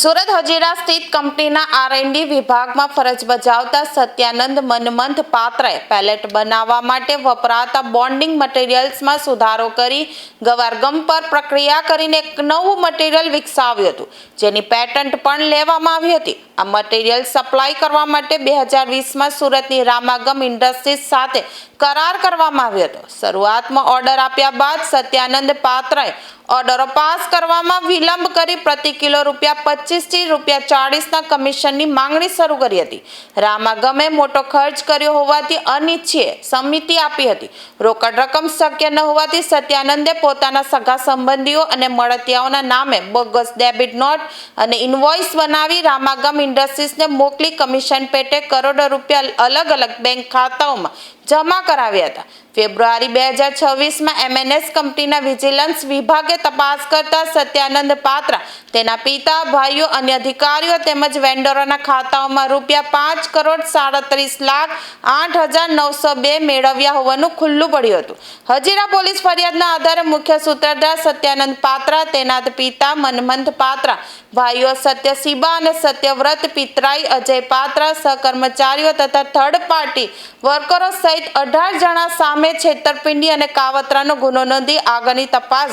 સુરત હજીરા સ્થિત કંપનીના R&D વિભાગમાં ફરજ બજાવતા સત્યાનંદ મનમંથ પાત્રએ પેલેટ બનાવવા માટે વપરાતા બોન્ડિંગ મટીરિયલ્સમાં સુધારો કરી ગવારગમ પર પ્રક્રિયા કરીને એક નવું મટીરિયલ વિકસાવ્યું હતું, જેની પેટન્ટ પણ લેવામાં આવી હતી. આ મટીરિયલ સપ્લાય કરવા માટે 2020માં સુરતની રામાગમ ઇન્ડસ્ટ્રીઝ સાથે કરાર કરવામાં આવ્યો હતો. શરૂઆતમાં ઓર્ડર આપ્યા બાદ સત્યાનંદ પાત્રએ ઓર્ડરો પાસ કરવામાં વિલંબ કરી પ્રતિ કિલો ₹25 થી ₹40ના કમિશનની માંગણી શરૂ કરી હતી. રામાગમે મોટો ખર્ચ કર્યો હોવાથી અનિચ્છનીય સમિતિ આપી હતી. રોકડ રકમ શક્ય ન હોવાથી સત્યાનંદે પોતાના સગા સંબંધીઓ અને મળતિયાઓના નામે બોગસ ડેબિટ નોટ અને ઇનવોઇસ બનાવી રામાગમ ઇન્ડસ્ટ્રીઝને મોકલી કમિશન પેટે કરોડો રૂપિયા અલગ અલગ બેંક ખાતાઓમાં જમા કરાવ્યા હતા. ફેબ્રુઆરી 2026માં MNS કંપનીના વિજિલન્સ વિભાગે તપાસ કરતા સત્યાનંદ પાત્રા, તેના પિતા, ભાઈઓ, અન્ય અધિકારીઓ તેમજ વેન્ડરોના ખાતાઓમાં ₹5,37,08,902 મેળવ્યા હોવાનું ખુલ્લું પડ્યું હતું. હજીરા પોલીસ ફરિયાદના આધારે મુખ્ય સૂત્રધાર સત્યાનંદ પાત્રા, તેના પિતા મનમંથ પાત્રા, ભાઈઓ સત્યશીબા અને સત્યવ્રત પિતરાઈ, અજય પાત્રા, સહકર્મચારીઓ તથા થર્ડ પાર્ટી વર્કરો સહિત 18 જણા સામે છેતરપિંડી અને કાવતરાનો ગુનો નોંધી આગળની તપાસ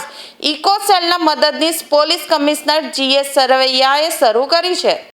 ઇકો સેલના મદદનીશ પોલીસ કમિશનર GS સરવૈયાએ શરૂ કરી છે.